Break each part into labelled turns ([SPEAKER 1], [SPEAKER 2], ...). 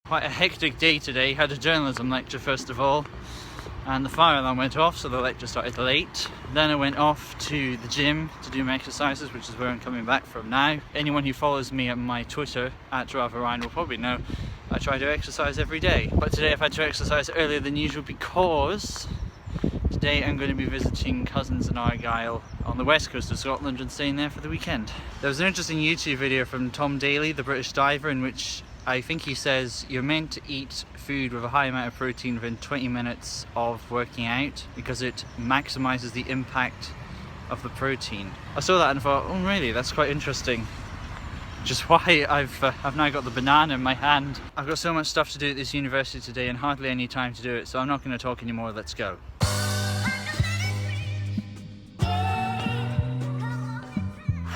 [SPEAKER 1] Quite a hectic day today. Had a journalism lecture first of all, and the fire alarm went off, so the lecture started late. Then I went off to the gym to do my exercises, which is where I'm coming back from now. Anyone who follows me on my Twitter at RatherRyan will probably know I try to exercise every day. But today I've had to exercise earlier than usual because today I'm going to be visiting cousins in Argyll on the west coast of Scotland and staying there for the weekend. There was an interesting YouTube video from Tom Daley, the British diver, in which I think he says you're meant to eat food with a high amount of protein within 20 minutes of working out because it maximizes the impact of the protein. I saw that and thought, oh really, that's quite interesting. Which is why I've now got the banana in my hand. I've got so much stuff to do at this university today and hardly any time to do it, so I'm not going to talk anymore. Let's go.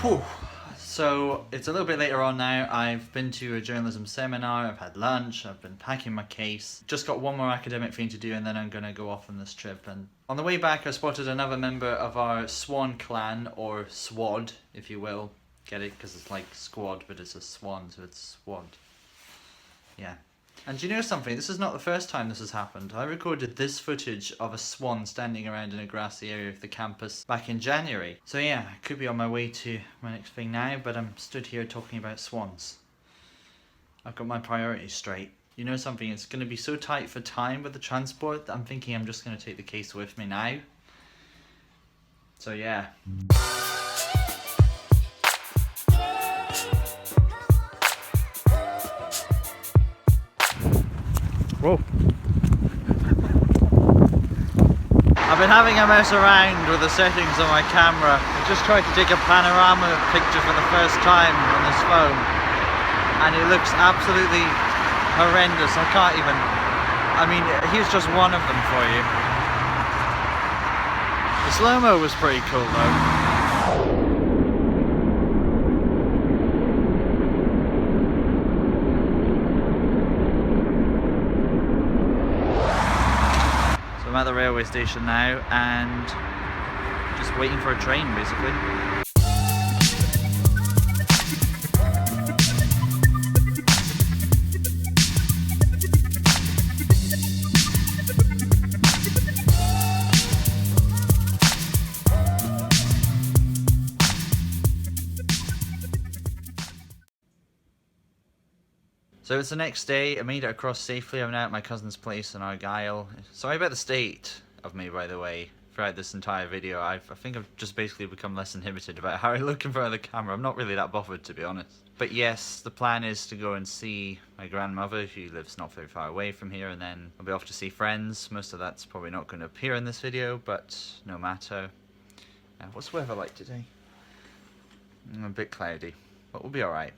[SPEAKER 1] Whew. So it's a little bit later on now. I've been to a journalism seminar, I've had lunch, I've been packing my case. Just got one more academic thing to do and then I'm going to go off on this trip. And on the way back I spotted another member of our swan clan, or swad if you will. Get it? Because it's like squad but it's a swan, so it's swad. Yeah. And do you know something? This is not the first time this has happened. I recorded this footage of a swan standing around in a grassy area of the campus back in January. So yeah, I could be on my way to my next thing now, but I'm stood here talking about swans. I've got my priorities straight. You know something? It's going to be so tight for time with the transport that I'm thinking I'm just going to take the case with me now. So yeah. Whoa. I've been having a mess around with the settings on my camera. I just tried to take a panorama picture for the first time on this phone and it looks absolutely horrendous. I can't even, I mean, here's just one of them for you. The slow-mo was pretty cool though. I'm at the railway station now and just waiting for a train basically. So it's the next day. I made it across safely. I'm now at my cousin's place in Argyll. Sorry about the state of me, by the way, throughout this entire video. I think I've just basically become less inhibited about how I look in front of the camera. I'm not really that bothered, to be honest. But yes, the plan is to go and see my grandmother, who lives not very far away from here, and then I'll be off to see friends. Most of that's probably not going to appear in this video, but no matter. What's the weather like today? A bit cloudy, but we'll be alright.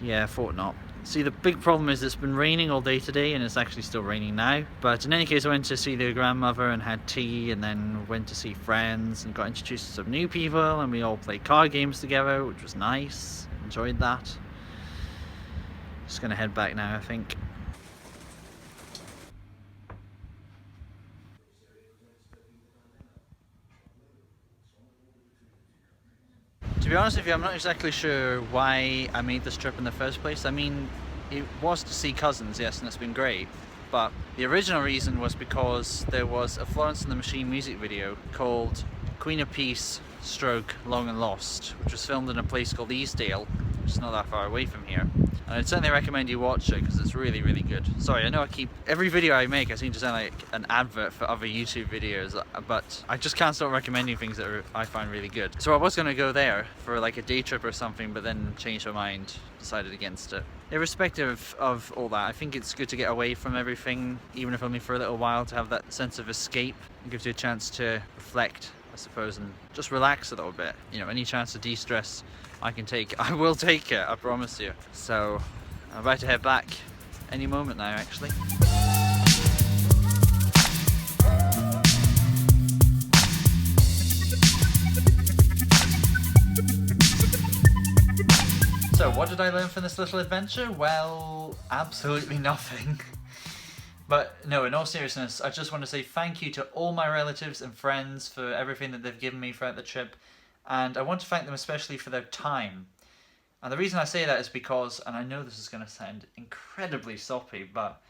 [SPEAKER 1] Yeah, I thought not. See, the big problem is it's been raining all day today and it's actually still raining now. But in any case, I went to see the grandmother and had tea and then went to see friends and got introduced to some new people and we all played card games together, which was nice. Enjoyed that. Just gonna head back now, I think. To be honest with you, I'm not exactly sure why I made this trip in the first place. I mean, it was to see cousins, yes, and it's been great. But the original reason was because there was a Florence and the Machine music video called Queen of Peace / Long and Lost, which was filmed in a place called Eastdale, which is not that far away from here. And I'd certainly recommend you watch it because it's really, really good. Sorry, I know every video I make I seem to sound like an advert for other YouTube videos, but I just can't stop recommending things that I find really good. So I was going to go there for like a day trip or something, but then changed my mind, decided against it. Irrespective of all that, I think it's good to get away from everything, even if only for a little while, to have that sense of escape. It gives you a chance to reflect, I suppose, and just relax a little bit. You know, any chance to de-stress I can take, I will take it, I promise you. So I'm about to head back any moment now, actually. So what did I learn from this little adventure? Well, absolutely nothing. But no, in all seriousness, I just want to say thank you to all my relatives and friends for everything that they've given me throughout the trip. And I want to thank them especially for their time. And the reason I say that is because, and I know this is going to sound incredibly soppy, but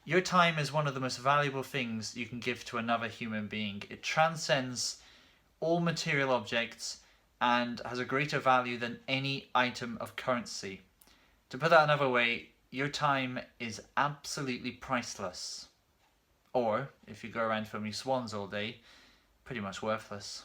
[SPEAKER 1] your time is one of the most valuable things you can give to another human being. It transcends all material objects and has a greater value than any item of currency. To put that another way, your time is absolutely priceless. Or, if you go around filming swans all day, pretty much worthless.